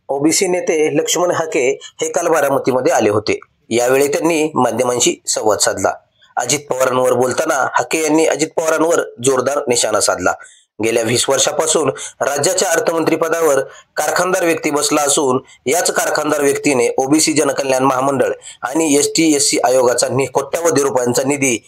OBC नेते लक्ष्मण हाके हे काल बारामतीमध्ये आले होते। यावेळी त्यांनी माध्यमांशी संवाद साधला। अजित पवारांवर बोलताना हाके यांनी अजित पवारांवर जोरदार निशाणा साधला। गेल्या 20 वर्षापासून राज्याच्या अर्थमंत्रीपदावर कारखानदार व्यक्ती बसला असून याच कारखानदार व्यक्तीने ओबीसी जनकल्याण महामंडळ आणि ST-SC आयोगाचा कोट्यावधी रुपयांचा निधी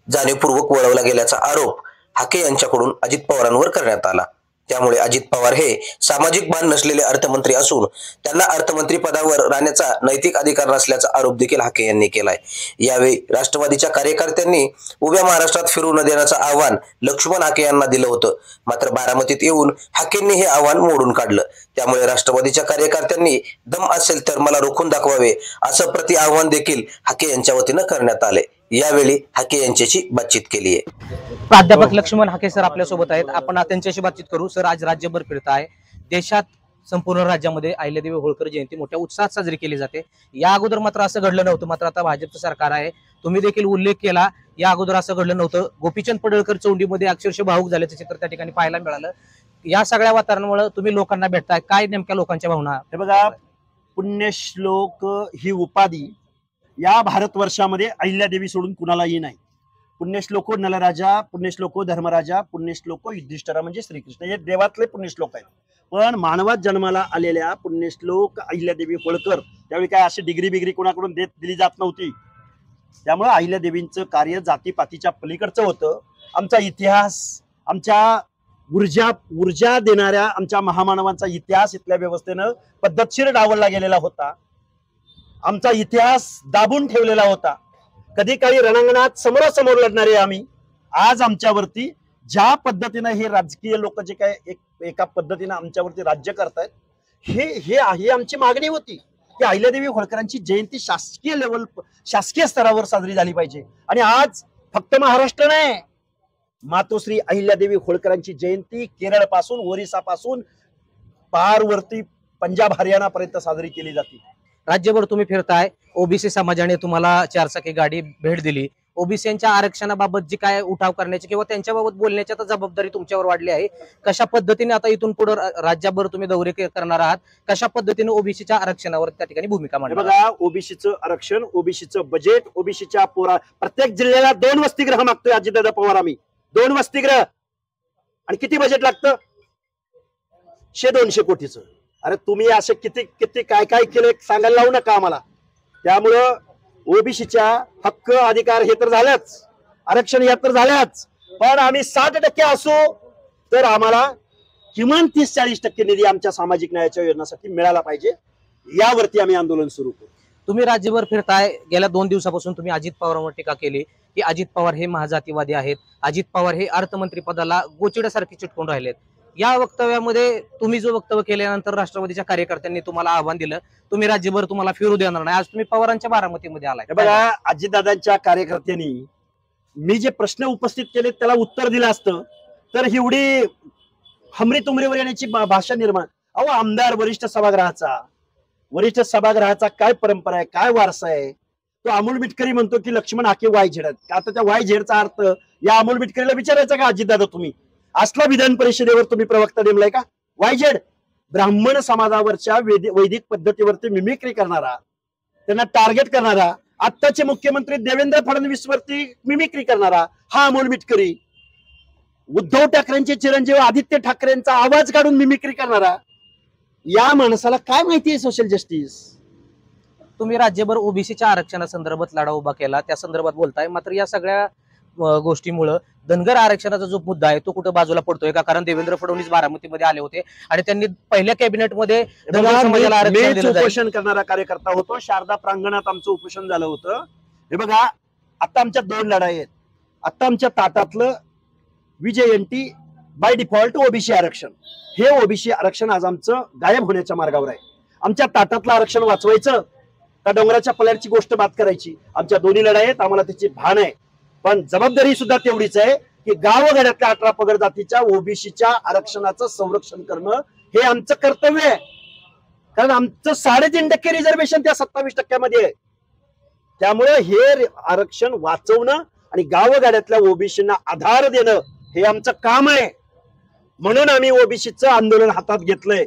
जाणीवपूर्वक वळवला गेल्याचा आरोप हाके यांच्याकडून अजित पवारांवर करण्यात आला। त्यामुळे अजित पवार हे सामाजिक भान नसलेले अर्थमंत्री असून त्यांना अर्थमंत्री पदावर राहण्याचा नैतिक अधिकार नसल्याचा आरोप देखील हाके यांनी केलाय। यावेळी राष्ट्रवादीच्या कार्यकर्त्यांनी उभ्या महाराष्ट्रात फिरू न देण्याचं आव्हान लक्ष्मण हाके यांना दिलं होतं। मात्र बारामतीत येऊन हाकेंनी हे आव्हान मोडून काढलं। त्यामुळे राष्ट्रवादीच्या कार्यकर्त्यांनी दम असेल तर मला रोखून दाखवावे असं प्रति आव्हान देखील हाके यांच्या वतीनं करण्यात आले। यावेळी हाके यांच्याशी बातचीत केली आहे। प्राध्यापक लक्ष्मण हाके सर आपल्या सोबत आहेत। आपण त्यांच्याशी बातचीत करू। सर, आज राज्यभर फिरताय, देशात संपूर्ण राज्यामध्ये अहिल्यादेवी होळकर जयंती मोठ्या उत्साहात साजरी केली जाते। या अगोदर मात्र असं घडलं नव्हतं। मात्र आता भाजपचं सरकार आहे, तुम्ही देखील उल्लेख केला, या अगोदर असं घडलं नव्हतं। गोपीचंद पडळकर चौंडीमध्ये अक्षरशः भावूक झाल्याचं चित्र त्या ठिकाणी पाहायला मिळालं। या सगळ्या वातावरणामुळे तुम्ही लोकांना भेटताय, काय नेमक्या लोकांच्या भावना? हे बघा, पुण्यश्लोक ही उपाधी या भारतवर्षामध्ये अहिल्यादेवी सोडून कुणालाही नाही। पुण्यश्लोको नलराजा, पुण्यश्लोको धर्मराजा, पुण्यश्लोको युधिष्ठिरा म्हणजे श्रीकृष्ण, हे देवातले पुण्यश्लोक आहेत। पण मानवात जन्माला आलेल्या पुण्यश्लोक अहिल्यादेवी होळकर त्यावेळी काय अशी डिग्री बिग्री कोणाकडून दिली जात नव्हती। त्यामुळे अहिल्यादेवींचं कार्य जातीपातीच्या पलीकडचं होतं। आमचा इतिहास, आमच्या ऊर्जा देणाऱ्या आमच्या महामानवांचा इतिहास इथल्या व्यवस्थेनं पद्धतशीर डावलला गेलेला होता। आमचा इतिहास दाबून ठेवलेला होता। कधी काही रणांगणात समोरासमोर लढणारे आम्ही, आज आमच्यावरती ज्या पद्धतीने हे राजकीय लोक जे काय एका पद्धतीने आमच्यावरती राज्य करतायत, हे आमची मागणी होती की अहिल्यादेवी होळकरांची जयंती शासकीय स्तरावर साजरी झाली पाहिजे। आणि आज फक्त महाराष्ट्र नाही, मातोश्री अहिल्यादेवी होळकरांची जयंती केरळ पासून, ओरिसा पासून पारवरती पंजाब हरियाणा पर्यंत साजरी केली जाते। राज्यभर तुम्ही फिरताय, ओबीसी समाजाने तुम्हाला 4 चाकी गाडी भेट दिली। ओबीसीच्या आरक्षणाबाबत जी काय उठाव करण्याची किंवा त्यांच्याबाबत बोलण्याची आता जबाबदारी तुमच्यावर वाढली आहे। कशा पद्धतीने आता इथून पुढे राज्यभर तुम्ही दौरे करणार आहात, कशा पद्धतीने ओबीसीच्या आरक्षणावर त्या ठिकाणी भूमिका मांडणार? बघा, ओबीसीचं आरक्षण, ओबीसीचं बजेट, ओबीसीच्या प्रत्येक जिल्ह्याला 2 वसतिगृह मागतोय अजितदादा पवार आम्ही। 2 वसतिगृह आणि किती बजेट लागतं? 100-200 कोटीचं। अरे तुम्ही असे किती काय केले सांगायला लावू नका आम्हाला। त्यामुळं ओबीसीच्या हक्क अधिकार हे तर झालंच, आरक्षण हे तर झालंच, पण आम्ही 60% असू तर आम्हाला किमान 30-40% निधी आमच्या सामाजिक न्यायाच्या योजनांसाठी मिळाला पाहिजे। यावरती आम्ही आंदोलन सुरू करू। तुम्ही राज्यभर फिरताय, गेल्या 2 दिवसापासून तुम्ही अजित पवारांवर टीका केली की अजित पवार हे महाजातीवादी आहेत, अजित पवार हे अर्थमंत्री पदाला गोचिड्यासारखे चिटकून राहिलेत। या वक्तव्यामध्ये तुम्ही जो वक्तव्य केल्यानंतर राष्ट्रवादीच्या कार्यकर्त्यांनी तुम्हाला आव्हान दिलं, तुम्ही राज्यभर तुम्हाला फिरू देणार नाही। आज तुम्ही पवारांच्या बारामतीमध्ये आलाय। बघा, अजितदादांच्या कार्यकर्त्यांनी मी जे प्रश्न उपस्थित केले त्याला उत्तर दिलं असतं तर एवढी हमरी तुमरीवर येण्याची भाषा निर्माण। अहो, आमदार वरिष्ठ सभागृहाचा काय परंपरा आहे, काय वारसा आहे? तो अमोल मिटकरी म्हणतो की लक्ष्मण हाके YZ आहेत का? आता त्या YZ चा अर्थ या अमोल मिटकरीला विचारायचा का? अजितदादा, तुम्ही असला विधान परिषदेवर तुम्ही प्रवक्ता नेमलाय का? YZ ब्राह्मण समाजावरच्या वैदिक पद्धतीवरती मिमिक्री करणारा, त्यांना टार्गेट करणारा, आत्ताचे मुख्यमंत्री देवेंद्र फडणवीस वरती मिमिक्री करणारा हा अमोल मिटकरी, उद्धव ठाकरेंचे चिरंजीव आदित्य ठाकरेंचा आवाज काढून मिमिक्री करणारा, या माणसाला काय माहिती आहे सोशल जस्टिस? तुम्ही राज्यभर ओबीसीच्या आरक्षणासंदर्भात लढा उभा केला, त्या संदर्भात बोलताय। मात्र या सगळ्या गोष्टीमुळे धनगर आरक्षणाचा जो मुद्दा आहे तो कुठे बाजूला पडतोय का? कारण देवेंद्र फडणवीस बारामतीमध्ये आले होते आणि त्यांनी पहिल्या कॅबिनेटमध्ये उपोषण करणारा कार्यकर्ता होतो। शारदा प्रांगणात आमचं उपोषण झालं होतं। हे बघा, आता आमच्या 2 लढाई आहेत। आता आमच्या ताटातलं VJNT बाय डिफॉल्ट ओबीसी आरक्षण, हे ओबीसी आरक्षण आज आमचं गायब होण्याच्या मार्गावर आहे। आमच्या ताटातलं आरक्षण वाचवायचं का डोंगराच्या पल्याची गोष्ट बात करायची? आमच्या दोन्ही लढाई आहेत, आम्हाला त्याची भान आहे। पण जबाबदारी सुद्धा तेवढीच आहे की गावगाड्यातल्या 18 पगड जातीच्या ओबीसीच्या आरक्षणाचं संरक्षण करणं हे आमचं कर्तव्य आहे। कारण आमचं 3.5% रिझर्वेशन त्या 27% आहे। त्यामुळे हे आरक्षण वाचवणं आणि गावगाड्यातल्या ओबीसींना आधार देणं हे आमचं काम आहे। म्हणून आम्ही ओबीसीचं आंदोलन हातात घेतलंय।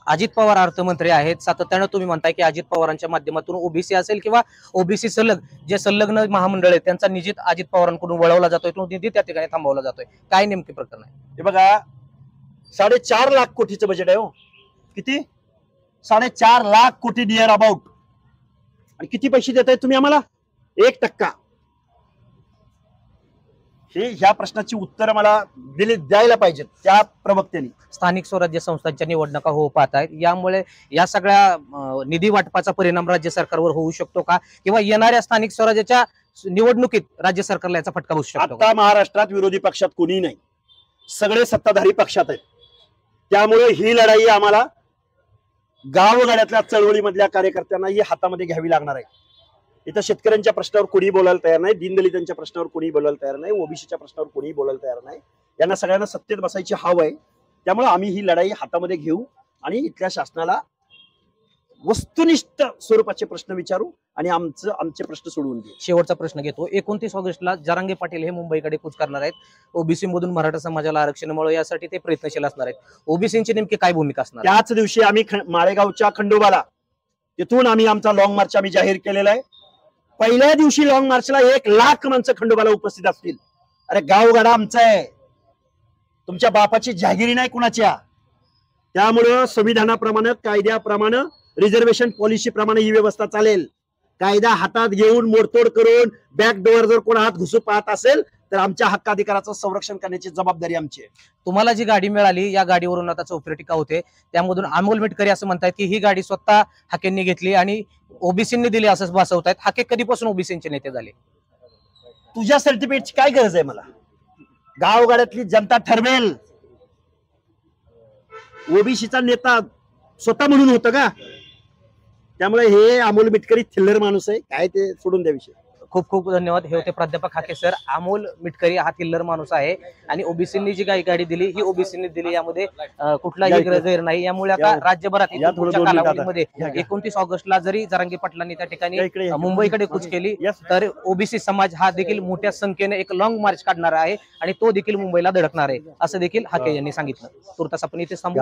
अजित पवार अर्थमंत्री आहेत, सातत्यानं तुम्ही म्हणताय की अजित पवारांच्या माध्यमातून ओबीसी असेल किंवा ओबीसी जे संलग्न महामंडळ आहेत त्यांचा निधी अजित पवारांकडून वळवला जातोय, तो निधी त्या ठिकाणी थांबवला जातोय. काय नेमके प्रकरण आहे? हे बघा, 4.5 लाख कोटीचं बजेट आहे. हो, किती? 4.5 लाख कोटी नियर अबाउट. आणि किती पैसे देताय तुम्ही आम्हाला? 1%. ह्या प्रश्नाची उत्तर मला द्यायला पाहिजेत त्या प्रवक्त्यांनी. स्थानिक स्वराज्य संस्थांच्या निवडणुका होऊ पाहत आहेत, यामुळे या सगळ्या निधी वाटपाचा परिणाम राज्य सरकारवर होऊ शकतो का, किंवा येणाऱ्या स्थानिक स्वराज्याच्या निवडणुकीत राज्य सरकारला याचा फटका बसू शकतो? आता महाराष्ट्रात विरोधी पक्षात कोणी नाही, सगळे सत्ताधारी पक्षात आहेत. त्यामुळे ही लढाई आम्हाला गावगाड्यातल्या चळवळीमधल्या कार्यकर्त्यांना ही हातामध्ये घ्यावी लागणार आहे. इथं शेतकऱ्यांच्या प्रश्नावर कोणी बोलायला तयार नाही, दीनदलितांच्या प्रश्नावर कोणी बोलायला तयार नाही, ओबीसीच्या प्रश्नावर कोणी बोलायला तयार नाही. यांना सगळ्यांना सत्तेत बसायची हाव आहे. त्यामुळे आम्ही ही लढाई हातामध्ये घेऊ आणि इथल्या शासनाला वस्तुनिष्ठ स्वरूपाचे प्रश्न विचारू आणि आमचे प्रश्न सोडवून घेऊ. शेवटचा प्रश्न घेतो. 29 ऑगस्टला जरांगे पाटील हे मुंबईकडे कूच करणार आहेत. ओबीसी मधून मराठा समाजाला आरक्षण मिळो यासाठी ते प्रयत्नशील असणार आहेत. ओबीसीची नेमकी काय भूमिका असणार? त्याच दिवशी आम्ही माळेगावच्या खंडोबाला, तिथून आम्ही आमचा लॉंग मार्च आम्ही जाहीर केलेला आहे. पहिल्या दिवशी लॉंग मार्चला 1 लाख माणसं खंडोबाला उपस्थित असतील. अरे गावगाडा आमचा आहे, तुमच्या बापाची जहागिरी नाही कुणाच्या. त्यामुळं संविधानाप्रमाणे, कायद्याप्रमाणे, रिझर्वेशन पॉलिसी प्रमाणे ही व्यवस्था चालेल. कायदा हातात घेऊन मोडतोड करून बॅकडोअर जर कोण हात घुसू पाहत असेल तर आमच्या हक्काधिकाराचं संरक्षण करण्याची जबाबदारी आमची आहे. तुम्हाला जी गाडी मिळाली, या गाडीवरून आता चौफेर टीका होते, त्यामधून अमोल मिटकरी असं म्हणतात की ही गाडी स्वतः हाकेंनी घेतली आणि ओबीसींनी दिली असं भासवत आहेत. हाके कधीपासून ओबीसींचे नेते झाले? तुझ्या सर्टिफिकेटची काय गरज आहे मला? गावगाड्यातली जनता ठरवेल. ओबीसीचा नेता स्वतः म्हणून होतं का? त्यामुळे हे अमोल मिटकरी थिल्लर माणूस आहे, काय ते सोडून द्या विषय. खूप खूप धन्यवाद. हे होते प्राध्यापक हाके सर. अमोल मिटकरी हा थिल्लर माणूस आहे आणि ओबीसींनी जी गाडी दिली ही ओबीसींनी दिली, यामध्ये कुठलाही गैर नाही. यामुळे आता राज्यभरात कालावधीमध्ये 29 ऑगस्टला जरी जरांगे पाटलांनी त्या ठिकाणी मुंबईकडे कूच केली तर ओबीसी समाज हा देखील मोठ्या संख्येने एक लॉंग मार्च काढणार आहे आणि तो देखील मुंबईला धडकणार आहे असं देखील हाके यांनी सांगितलं. तुर्तास आपण इथे थांबू.